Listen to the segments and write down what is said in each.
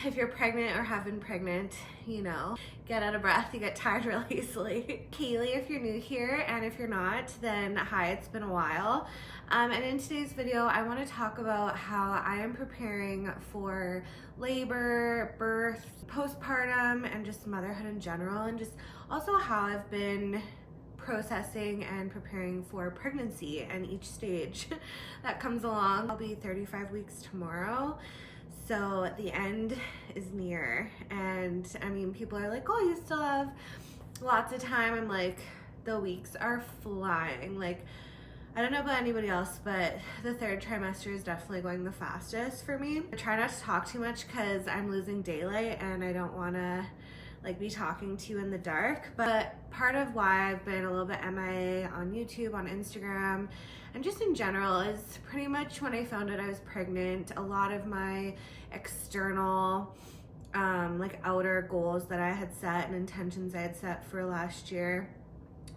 if you're pregnant or have been pregnant, you know, get out of breath, you get tired really easily. Kaylee, if you're new here, and if you're not, then hi, it's been a while. And in today's video, I want to talk about how I am preparing for labor, birth, postpartum, and just motherhood in general, and just also how I've been processing and preparing for pregnancy and each stage that comes along. I'll be 35 weeks tomorrow. So the end is near, and I mean, people are like, oh, you still have lots of time. I'm like, the weeks are flying. Like, I don't know about anybody else, but the third trimester is definitely going the fastest for me. I try not to talk too much because I'm losing daylight and I don't want to like be talking to you in the dark. But part of why I've been a little bit MIA on YouTube, on Instagram, and just in general is pretty much when I found out I was pregnant, a lot of my external like outer goals that I had set and intentions I had set for last year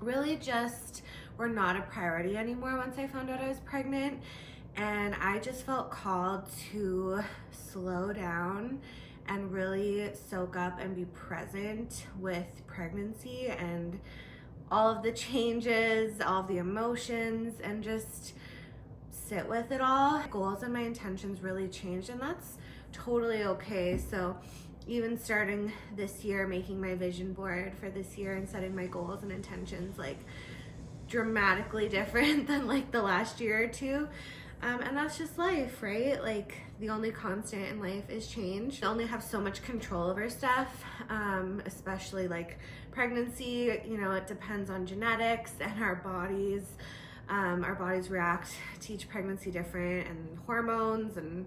really just were not a priority anymore once I found out I was pregnant. And I just felt called to slow down and really soak up and be present with pregnancy and all of the changes, all of the emotions, and just sit with it all. My goals and my intentions really changed, and that's totally okay. So even starting this year, making my vision board for this year and setting my goals and intentions like dramatically different than like the last year or two. And that's just life, right? Like, the only constant in life is change. We only have so much control over stuff, especially like pregnancy. You know, it depends on genetics and our bodies. Our bodies react to each pregnancy different, and hormones, and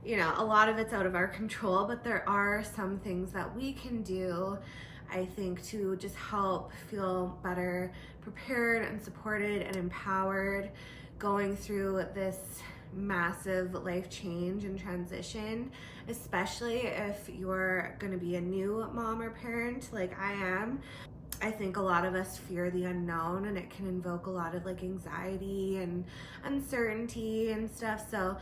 you know, a lot of it's out of our control, but there are some things that we can do, I think, to just help feel better prepared and supported and empowered going through this massive life change and transition, especially if you're going to be a new mom or parent like I am. I think a lot of us fear the unknown, and it can invoke a lot of like anxiety and uncertainty and stuff. So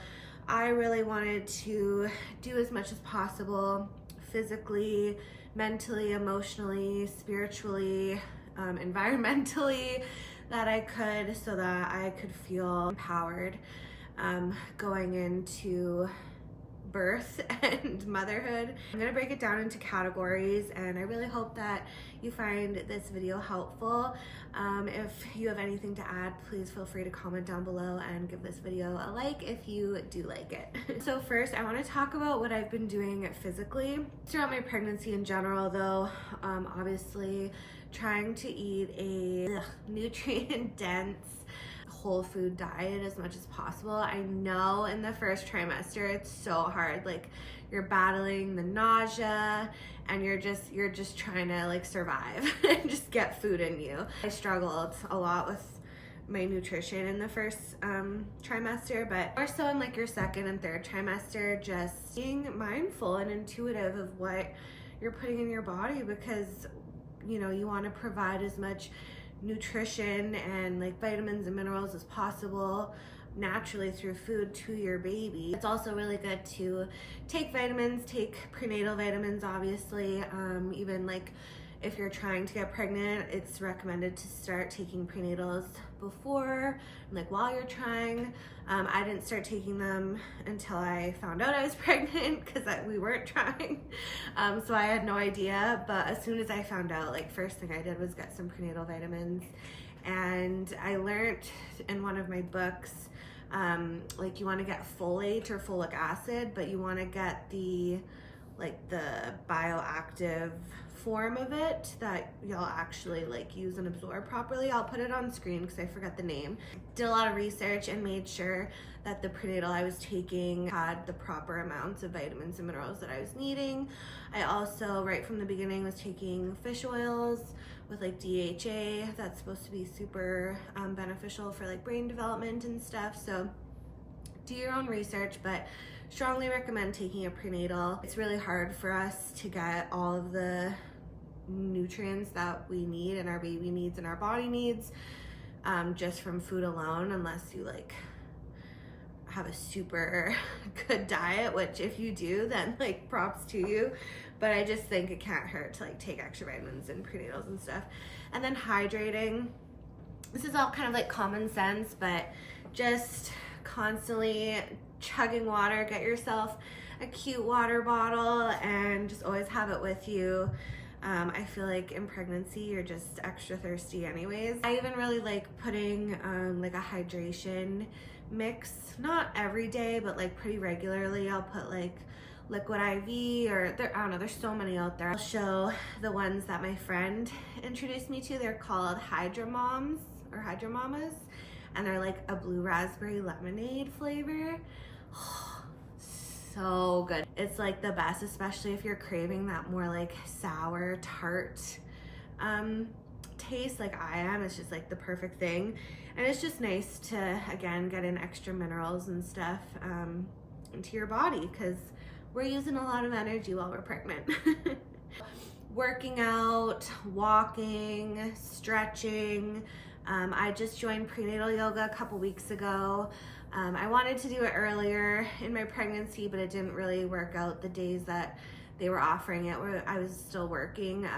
I really wanted to do as much as possible physically, mentally, emotionally, spiritually, environmentally, that I could, so that I could feel empowered going into birth and motherhood. I'm gonna break it down into categories, and I really hope that you find this video helpful. If you have anything to add, please feel free to comment down below and give this video a like if you do like it. So first, I want to talk about what I've been doing physically throughout my pregnancy in general, though. Obviously trying to eat a nutrient dense whole food diet as much as possible. I know in the first trimester it's so hard, like you're battling the nausea and you're just trying to like survive and just get food in you. I struggled a lot with my nutrition in the first trimester, but more so in like your second and third trimester, just being mindful and intuitive of what you're putting in your body, because you know, you want to provide as much nutrition and like vitamins and minerals as possible naturally through food to your baby. It's also really good to take vitamins, take prenatal vitamins, obviously. Even like if you're trying to get pregnant, it's recommended to start taking prenatals before, like while you're trying. I didn't start taking them until I found out I was pregnant because we weren't trying. So I had no idea, but as soon as I found out, like first thing I did was get some prenatal vitamins. And I learned in one of my books, like you want to get folate or folic acid, but you want to get the bioactive form of it that you'll actually like use and absorb properly. I'll put it on screen because I forgot the name. Did a lot of research and made sure that the prenatal I was taking had the proper amounts of vitamins and minerals that I was needing. I also, right from the beginning, was taking fish oils with like DHA. That's supposed to be super beneficial for like brain development and stuff. So do your own research, but strongly recommend taking a prenatal. It's really hard for us to get all of the nutrients that we need and our baby needs and our body needs just from food alone, unless you like have a super good diet, which if you do, then like props to you. But I just think it can't hurt to like take extra vitamins and prenatals and stuff. And then hydrating. This is all kind of like common sense, but just constantly chugging water. Get yourself a cute water bottle and just always have it with you. I feel like in pregnancy you're just extra thirsty anyways. I even really like putting like a hydration mix, not every day, but like pretty regularly. I'll put like liquid IV, or I don't know, there's so many out there. I'll show the ones that my friend introduced me to. They're called Hydra Moms or Hydra Mamas, and they're like a blue raspberry lemonade flavor. So good. It's like the best, especially if you're craving that more like sour tart taste like I am. It's just like the perfect thing. And it's just nice to, again, get in extra minerals and stuff into your body, because we're using a lot of energy while we're pregnant. Working out, walking, stretching. I just joined prenatal yoga a couple weeks ago. I wanted to do it earlier in my pregnancy, but it didn't really work out the days that they were offering it, where I was still working.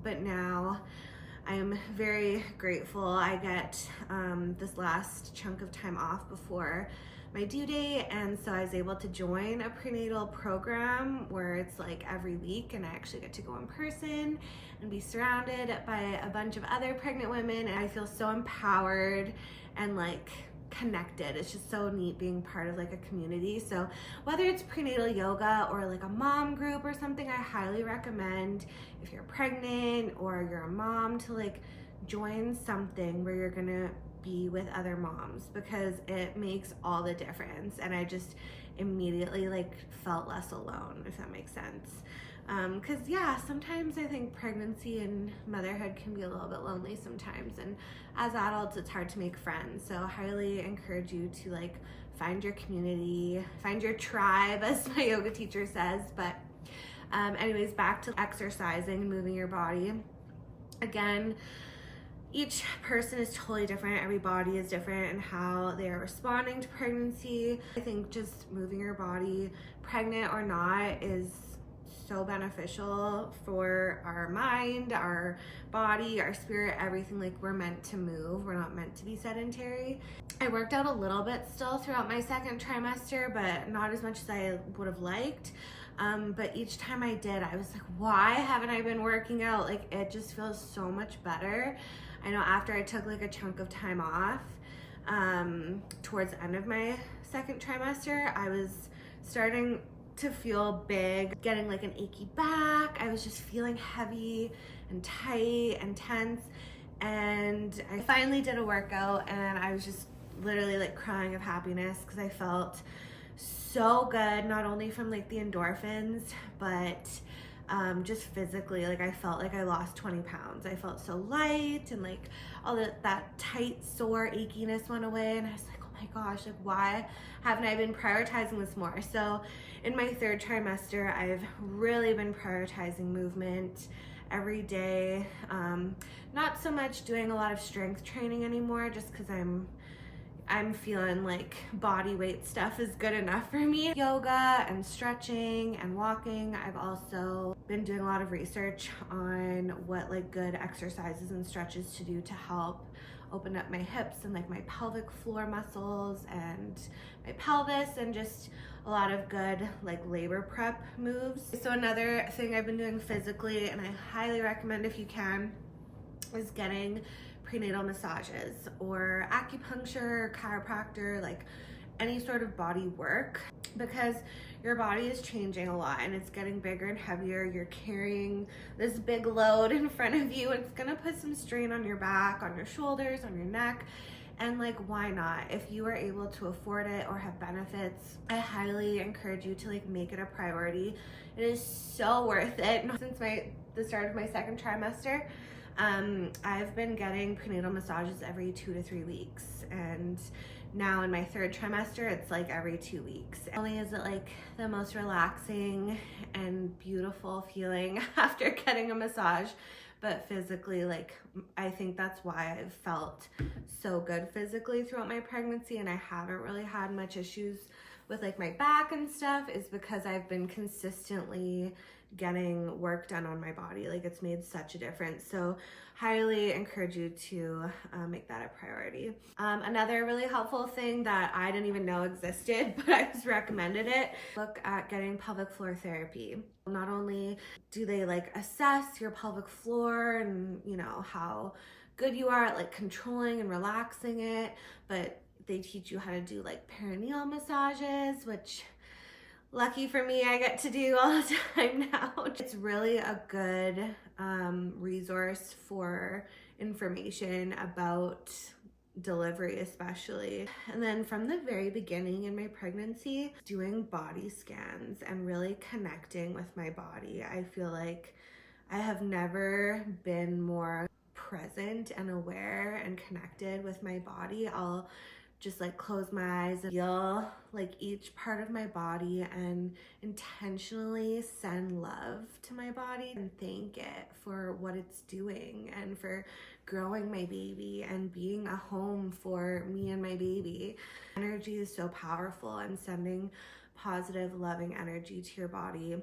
But now I'm very grateful. I get this last chunk of time off before my due date, and so I was able to join a prenatal program where it's like every week, and I actually get to go in person and be surrounded by a bunch of other pregnant women, and I feel so empowered and like connected. It's just so neat being part of like a community. So whether it's prenatal yoga or like a mom group or something, I highly recommend, if you're pregnant or you're a mom, to like join something where you're gonna be with other moms, because it makes all the difference. And I just immediately like felt less alone, if that makes sense. Because yeah, sometimes I think pregnancy and motherhood can be a little bit lonely sometimes, and as adults it's hard to make friends. So I highly encourage you to like find your community, find your tribe, as my yoga teacher says. But anyways, back to exercising and moving your body. Again, each person is totally different. Every body is different in how they are responding to pregnancy. I think just moving your body, pregnant or not, is so beneficial for our mind, our body, our spirit, everything. Like, we're meant to move. We're not meant to be sedentary. I worked out a little bit still throughout my second trimester, but not as much as I would have liked. But each time I did, I was like, why haven't I been working out? Like, it just feels so much better. I know after I took like a chunk of time off, towards the end of my second trimester, I was starting to feel big, getting like an achy back. I was just feeling heavy and tight and tense. And I finally did a workout, and I was just literally like crying of happiness, because I felt so good, not only from like the endorphins, but just physically. Like, I felt like I lost 20 pounds. I felt so light, and like all that tight, sore achiness went away. And I was like, oh my gosh, like, why haven't I been prioritizing this more? So in my third trimester, I've really been prioritizing movement every day. Not so much doing a lot of strength training anymore, just because I'm feeling like body weight stuff is good enough for me. Yoga and stretching and walking. I've also been doing a lot of research on what like good exercises and stretches to do to help open up my hips and like my pelvic floor muscles and my pelvis, and just a lot of good like labor prep moves. So another thing I've been doing physically, and I highly recommend if you can, is getting prenatal massages or acupuncture, chiropractor, like any sort of body work, because your body is changing a lot and it's getting bigger and heavier. You're carrying this big load in front of you. It's gonna put some strain on your back, on your shoulders, on your neck. And like, why not? If you are able to afford it or have benefits, I highly encourage you to like make it a priority. It is so worth it. Since the start of my second trimester, I've been getting prenatal massages every 2 to 3 weeks, and now in my third trimester, it's like every 2 weeks. Not only is it like the most relaxing and beautiful feeling after getting a massage, but physically, like, I think that's why I've felt so good physically throughout my pregnancy, and I haven't really had much issues with like my back and stuff, is because I've been consistently getting work done on my body. Like, it's made such a difference. So highly encourage you to make that a priority. Another really helpful thing that I didn't even know existed, but I just recommended it, look at getting pelvic floor therapy. Not only do they like assess your pelvic floor and, you know, how good you are at like controlling and relaxing it, but they teach you how to do like perineal massages, which lucky for me, I get to do all the time now. It's really a good resource for information about delivery especially. And then from the very beginning in my pregnancy, doing body scans and really connecting with my body. I feel like I have never been more present and aware and connected with my body. I'll just like close my eyes and feel like each part of my body and intentionally send love to my body and thank it for what it's doing and for growing my baby and being a home for me and my baby. Energy is so powerful, and sending positive, loving energy to your body,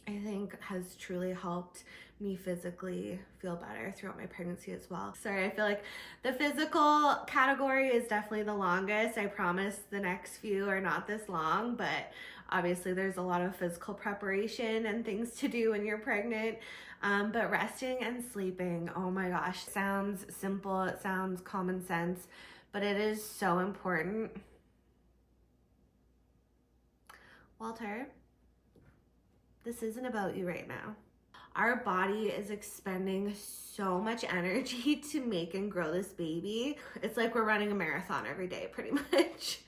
I think, has truly helped me physically feel better throughout my pregnancy as well. Sorry, I feel like the physical category is definitely the longest. I promise the next few are not this long, but obviously there's a lot of physical preparation and things to do when you're pregnant. But resting and sleeping, oh my gosh, sounds simple, it sounds common sense, but it is so important. Walter, this isn't about you right now. Our body is expending so much energy to make and grow this baby. It's like we're running a marathon every day, pretty much.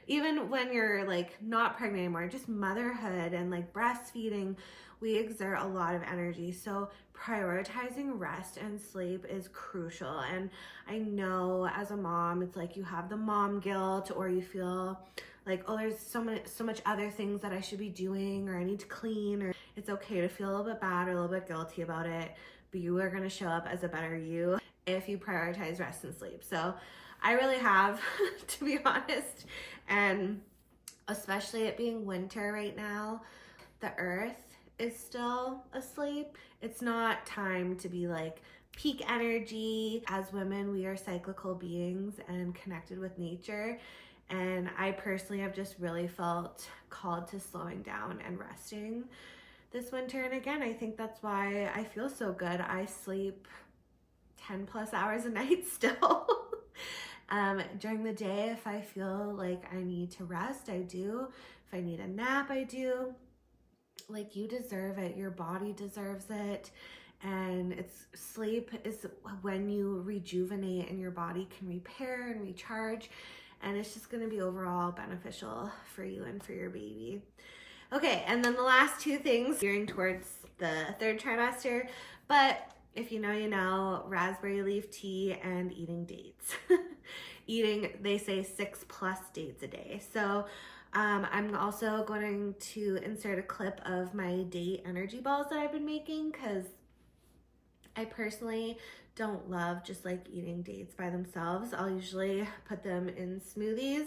Even when you're like not pregnant anymore, just motherhood and like breastfeeding, we exert a lot of energy. So prioritizing rest and sleep is crucial. And I know as a mom, it's like you have the mom guilt, or you feel like, oh, there's so much other things that I should be doing, or I need to clean, or it's okay to feel a little bit bad or a little bit guilty about it, but you are going to show up as a better you if you prioritize rest and sleep. So I really have, to be honest, and especially it being winter right now, the earth is still asleep. It's not time to be like peak energy. As women, we are cyclical beings and connected with nature. And I personally have just really felt called to slowing down and resting this winter. And again, I think that's why I feel so good. I sleep 10 plus hours a night still. During the day, if I feel like I need to rest, I do. If I need a nap, I do. Like, you deserve it. Your body deserves it. And sleep is when you rejuvenate and your body can repair and recharge. And it's just going to be overall beneficial for you and for your baby. Okay, and then the last two things, gearing towards the third trimester, but if you know, you know, raspberry leaf tea and eating dates. Eating, they say 6+ dates a day. So I'm also going to insert a clip of my date energy balls that I've been making, because I personally don't love just like eating dates by themselves. I'll usually put them in smoothies,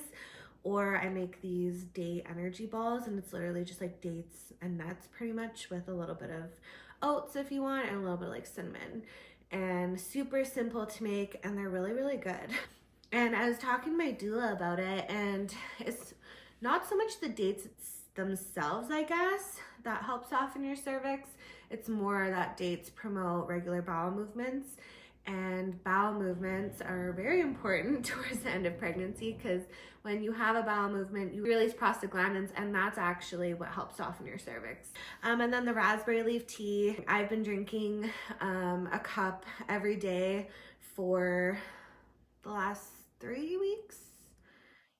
or I make these date energy balls, and it's literally just like dates and nuts pretty much, with a little bit of oats if you want, and a little bit of like cinnamon, and super simple to make, and they're really, really good. And I was talking to my doula about it, and it's not so much the dates themselves, I guess, that help soften your cervix. It's more that dates promote regular bowel movements, and bowel movements are very important towards the end of pregnancy, because when you have a bowel movement, you release prostaglandins, and that's actually what helps soften your cervix. And then the raspberry leaf tea, I've been drinking a cup every day for the last 3 weeks.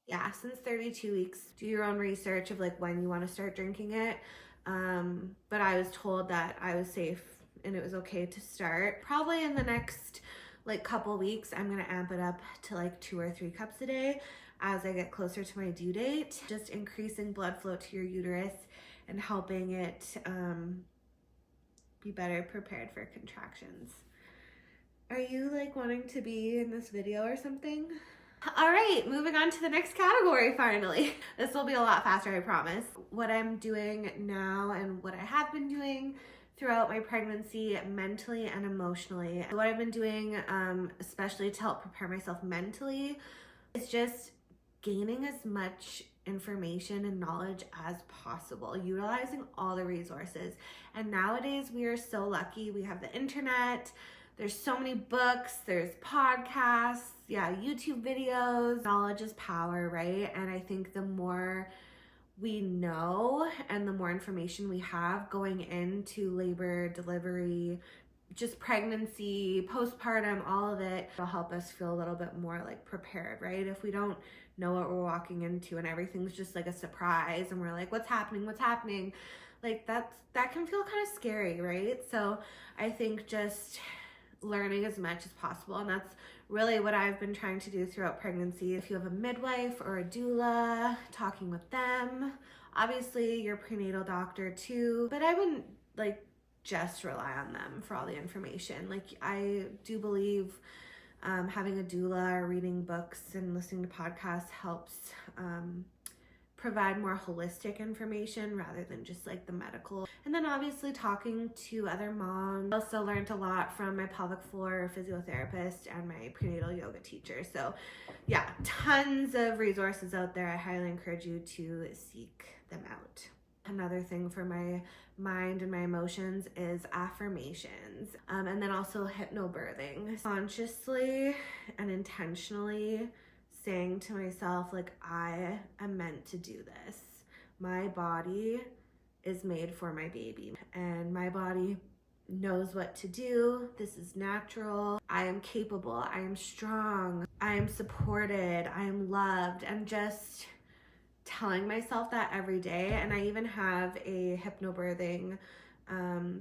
Yeah, since 32 weeks. Do your own research of like when you want to start drinking it. But I was told that I was safe and it was okay to start. Probably in the next like couple weeks, I'm gonna amp it up to like 2 or 3 cups a day as I get closer to my due date. Just increasing blood flow to your uterus and helping it be better prepared for contractions. Are you like wanting to be in this video or something? All right, moving on to the next category finally. This will be a lot faster, I promise. What I'm doing now and what I have been doing throughout my pregnancy, mentally and emotionally. What I've been doing, especially to help prepare myself mentally, is just gaining as much information and knowledge as possible, utilizing all the resources. And nowadays we are so lucky. We have the internet. There's so many books, there's podcasts, YouTube videos. Knowledge is power, right? And I think the more we know and the more information we have going into labor, delivery, just pregnancy, postpartum, all of it, will help us feel a little bit more like prepared, right? If we don't know what we're walking into and everything's just like a surprise and we're like, what's happening? Like that can feel kind of scary, right? So I think just learning as much as possible, and that's really what I've been trying to do throughout pregnancy. If you have a midwife or a doula, talking with them, obviously your prenatal doctor too, but I wouldn't like just rely on them for all the information. Like I do believe having a doula or reading books and listening to podcasts helps provide more holistic information rather than just like the medical. And then obviously talking to other moms. I also learned a lot from my pelvic floor physiotherapist and my prenatal yoga teacher. So yeah, tons of resources out there. I highly encourage you to seek them out. Another thing for my mind and my emotions is affirmations, and then also hypnobirthing. Consciously and intentionally saying to myself, like, I am meant to do this. My body is made for my baby and my body knows what to do. This is natural. I am capable. I am strong. I am supported. I am loved. And just telling myself that every day. And I even have a hypnobirthing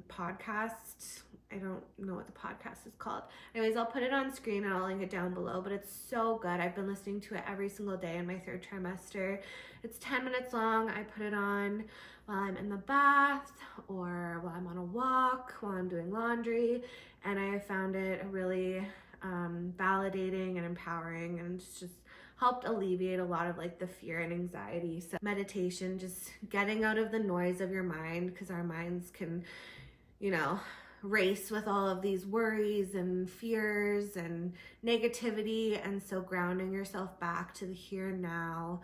podcast. I don't know what the podcast is called. Anyways, I'll put it on screen and I'll link it down below, but it's so good. I've been listening to it every single day in my 3rd trimester. It's 10 minutes long. I put it on while I'm in the bath or while I'm on a walk, while I'm doing laundry. And I found it really validating and empowering, and it's just helped alleviate a lot of like the fear and anxiety. So meditation, just getting out of the noise of your mind, because our minds can, race with all of these worries and fears and negativity. And so grounding yourself back to the here and now,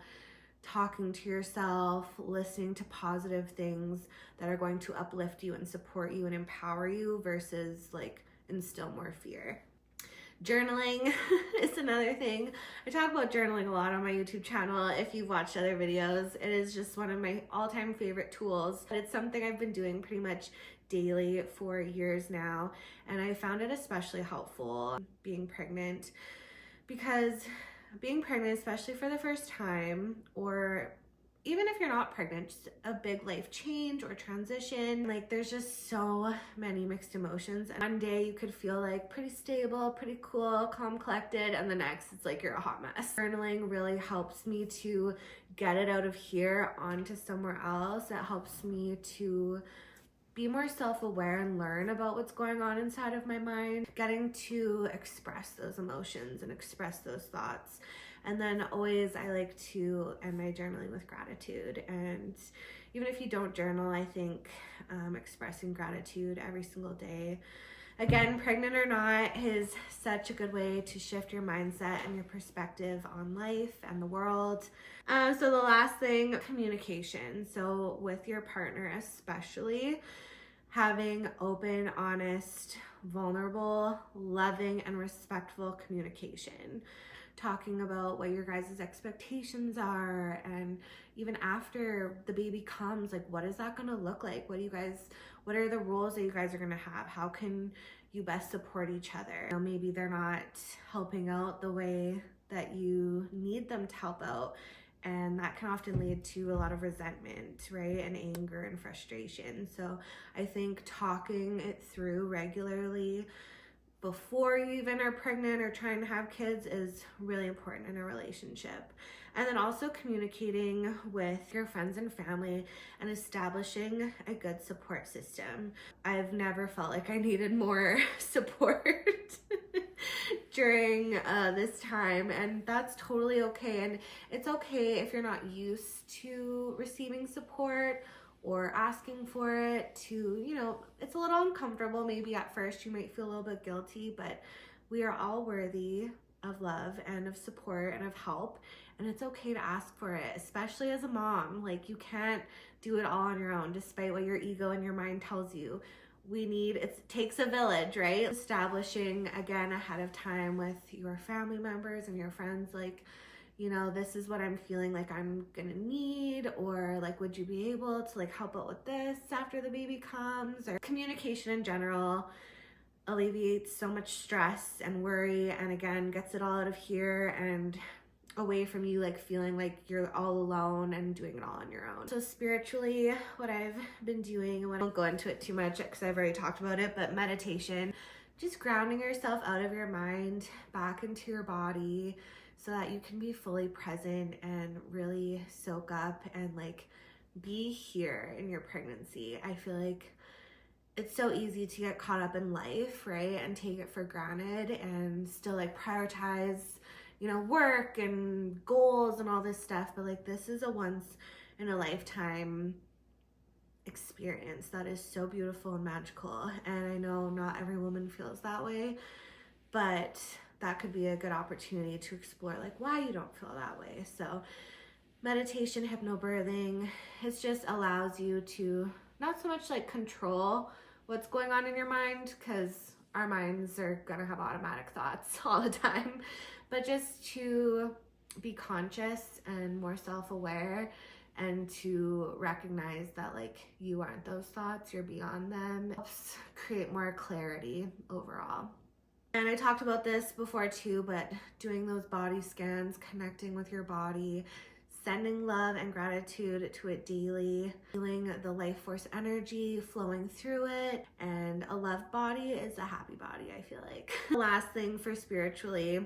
talking to yourself, listening to positive things that are going to uplift you and support you and empower you versus like instill more fear. Journaling is another thing. I talk about journaling a lot on my YouTube channel. If you've watched other videos, it is just one of my all-time favorite tools. It's something I've been doing pretty much daily for years now, and I found it especially helpful being pregnant, because being pregnant, especially for the first time, or even if you're not pregnant, just a big life change or transition, like there's just so many mixed emotions. And one day you could feel like pretty stable, pretty cool, calm, collected, and the next it's like you're a hot mess. Journaling really helps me to get it out of here onto somewhere else. It helps me to be more self-aware and learn about what's going on inside of my mind, getting to express those emotions and express those thoughts. And then always I like to end my journaling with gratitude. And even if you don't journal, I think expressing gratitude every single day, again, pregnant or not, is such a good way to shift your mindset and your perspective on life and the world. So the last thing, communication. So with your partner especially, having open, honest, vulnerable, loving, and respectful communication. Talking about what your guys' expectations are, and even after the baby comes, like what is that gonna look like? What are the roles that you guys are gonna have? How can you best support each other? Maybe they're not helping out the way that you need them to help out, and that can often lead to a lot of resentment, right? And anger and frustration. So I think talking it through regularly, before you even are pregnant or trying to have kids is really important in a relationship. And then also communicating with your friends and family and establishing a good support system. I've never felt like I needed more support during this time, and that's totally okay. And it's okay if you're not used to receiving support or asking for it. To, you know, it's a little uncomfortable maybe at first. You might feel a little bit guilty, but we are all worthy of love and of support and of help, and it's okay to ask for it, especially as a mom. Like, you can't do it all on your own, despite what your ego and your mind tells you. It takes a village, right? Establishing again ahead of time with your family members and your friends, like, you know, this is what I'm feeling like I'm gonna need, or like, would you be able to like help out with this after the baby comes? Or communication in general alleviates so much stress and worry, and again gets it all out of here and away from you like feeling like you're all alone and doing it all on your own. So spiritually, what I've been doing, and I won't go into it too much because I've already talked about it, but meditation, just grounding yourself out of your mind back into your body so that you can be fully present and really soak up and like be here in your pregnancy. I feel like it's so easy to get caught up in life, right? And take it for granted and still like prioritize, you know, work and goals and all this stuff. But like, this is a once in a lifetime experience that is so beautiful and magical. And I know not every woman feels that way, but that could be a good opportunity to explore like why you don't feel that way. So meditation, hypnobirthing, it just allows you to not so much like control what's going on in your mind, because our minds are gonna have automatic thoughts all the time, but just to be conscious and more self-aware, and to recognize that like you aren't those thoughts, you're beyond them. It helps create more clarity overall. And I talked about this before too, but doing those body scans, connecting with your body, sending love and gratitude to it daily, feeling the life force energy flowing through it. And a loved body is a happy body, I feel like. The last thing for spiritually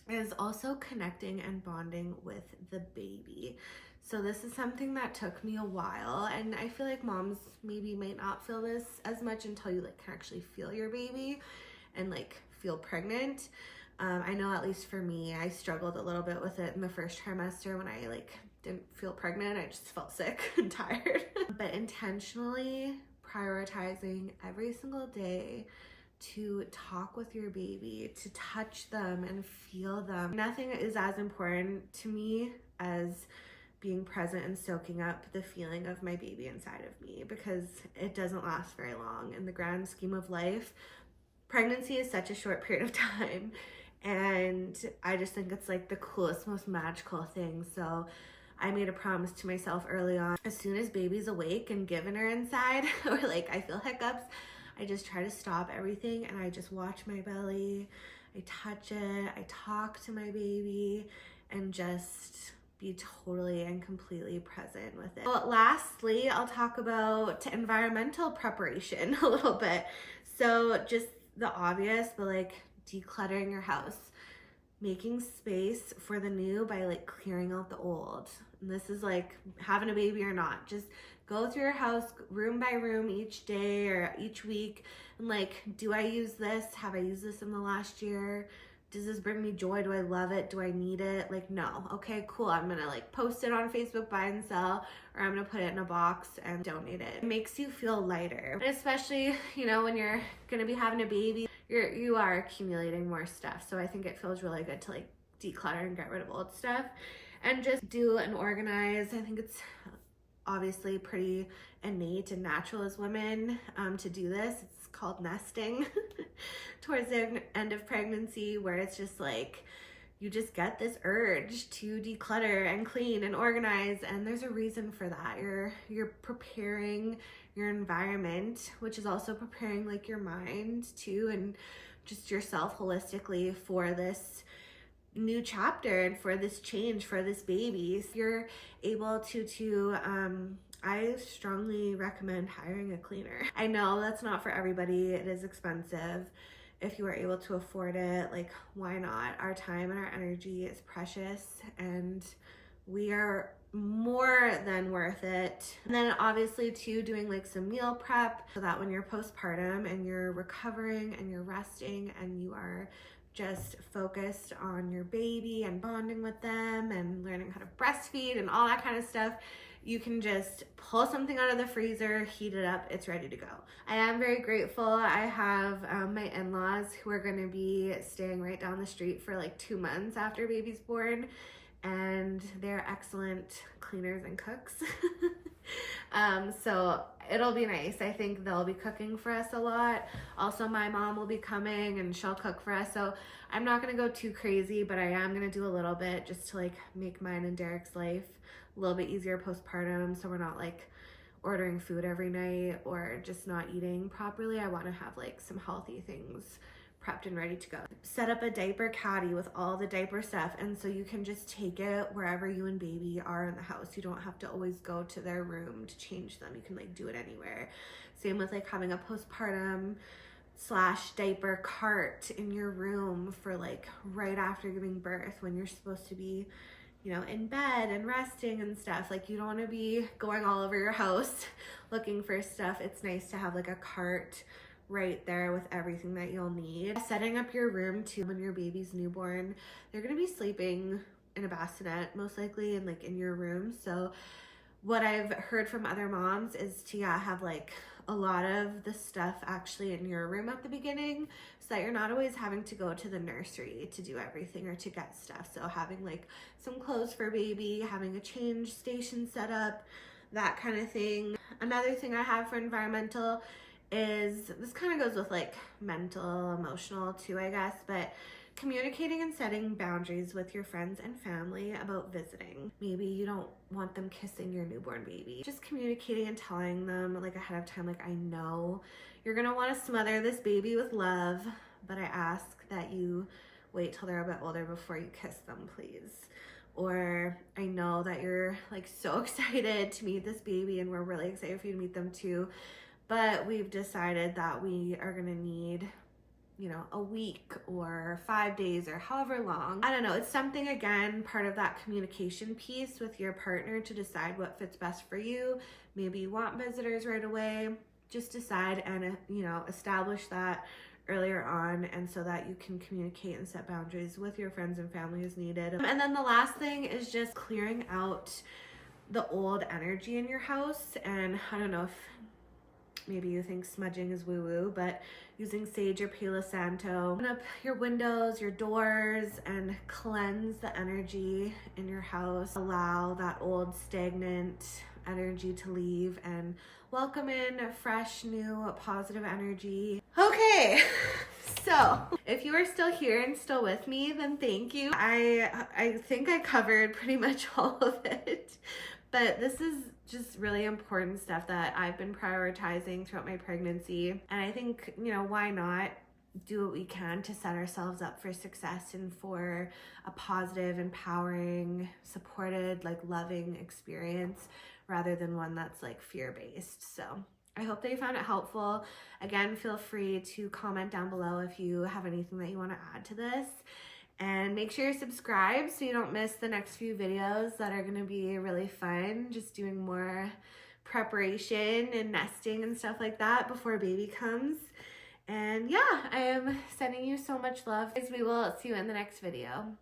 is also connecting and bonding with the baby. So this is something that took me a while, and I feel like moms maybe might not feel this as much until you like can actually feel your baby and like feel pregnant. I know at least for me, I struggled a little bit with it in the first trimester when I like didn't feel pregnant. I just felt sick and tired. But intentionally prioritizing every single day to talk with your baby, to touch them and feel them. Nothing is as important to me as being present and soaking up the feeling of my baby inside of me, because it doesn't last very long in the grand scheme of life. Pregnancy is such a short period of time, and I just think it's like the coolest, most magical thing. So I made a promise to myself early on, as soon as baby's awake and giving her inside, or like I feel hiccups, I just try to stop everything and I just watch my belly, I touch it, I talk to my baby, and just be totally and completely present with it. Well, lastly, I'll talk about environmental preparation a little bit. So just the obvious, but like decluttering your house, making space for the new by like clearing out the old. And this is like having a baby or not, just go through your house room by room each day or each week and like, do I use this? Have I used this in the last year? Does this bring me joy? Do I love it? Do I need it? Like, no. Okay, cool. I'm gonna like post it on Facebook, buy and sell, or I'm gonna put it in a box and donate it. It makes you feel lighter. And especially, you know, when you're gonna be having a baby, you are accumulating more stuff. So I think it feels really good to like declutter and get rid of old stuff and just do and organize. I think it's obviously pretty innate and natural as women to do this. It's called nesting towards the end of pregnancy, where it's just like you just get this urge to declutter and clean and organize, and there's a reason for that. You're preparing your environment, which is also preparing like your mind too, and just yourself holistically for this new chapter and for this change for this baby. So you're able to I strongly recommend hiring a cleaner. I know that's not for everybody. It is expensive. if you are able to afford it, like, why not? Our time and our energy is precious, and we are more than worth it. And then obviously too, doing like some meal prep so that when you're postpartum and you're recovering and you're resting and you are just focused on your baby and bonding with them and learning how to breastfeed and all that kind of stuff, you can just pull something out of the freezer, heat it up, it's ready to go. I am very grateful. I have my in-laws who are gonna be staying right down the street for like 2 months after baby's born, and they're excellent cleaners and cooks. So it'll be nice. I think they'll be cooking for us a lot. Also, my mom will be coming and she'll cook for us. So I'm not gonna go too crazy, but I am gonna do a little bit just to like make mine and Derek's life a little bit easier postpartum, so we're not like ordering food every night or just not eating properly. I want to have like some healthy things prepped and ready to go. Set up a diaper caddy with all the diaper stuff, and so you can just take it wherever you and baby are in the house. You don't have to always go to their room to change them. You can like do it anywhere. Same with like having a postpartum / diaper cart in your room for like right after giving birth when you're supposed to be, you know, in bed and resting and stuff. Like, you don't want to be going all over your house looking for stuff. It's nice to have like a cart right there with everything that you'll need. Setting up your room too. When your baby's newborn, they're gonna be sleeping in a bassinet most likely and like in your room. So what I've heard from other moms is to have like a lot of the stuff actually in your room at the beginning, so that you're not always having to go to the nursery to do everything or to get stuff. So having like some clothes for baby, having a change station set up, that kind of thing. Another thing I have for environmental is, this kind of goes with like mental, emotional too, I guess, but communicating and setting boundaries with your friends and family about visiting. Maybe you don't want them kissing your newborn baby. Just communicating and telling them like ahead of time, like, I know you're gonna want to smother this baby with love, but I ask that you wait till they're a bit older before you kiss them, please. Or, I know that you're like so excited to meet this baby and we're really excited for you to meet them too, but we've decided that we are gonna need, you know, a week or 5 days or however long. I don't know. It's something, again, part of that communication piece with your partner to decide what fits best for you. Maybe you want visitors right away. Just decide and, you know, establish that earlier on, and so that you can communicate and set boundaries with your friends and family as needed. And then the last thing is just clearing out the old energy in your house. And I don't know if maybe you think smudging is woo-woo, but using sage or Palo Santo, open up your windows, your doors, and cleanse the energy in your house. Allow that old stagnant energy to leave and welcome in fresh, new, positive energy. Okay, so if you are still here and still with me, then thank you. I think I covered pretty much all of it, but this is just really important stuff that I've been prioritizing throughout my pregnancy. And I think, you know, why not do what we can to set ourselves up for success and for a positive, empowering, supported, like loving experience, rather than one that's like fear-based. So I hope that you found it helpful. Again, feel free to comment down below if you have anything that you want to add to this. And make sure you're subscribed so you don't miss the next few videos that are going to be really fun. Just doing more preparation and nesting and stuff like that before baby comes. And yeah, I am sending you so much love. We will see you in the next video.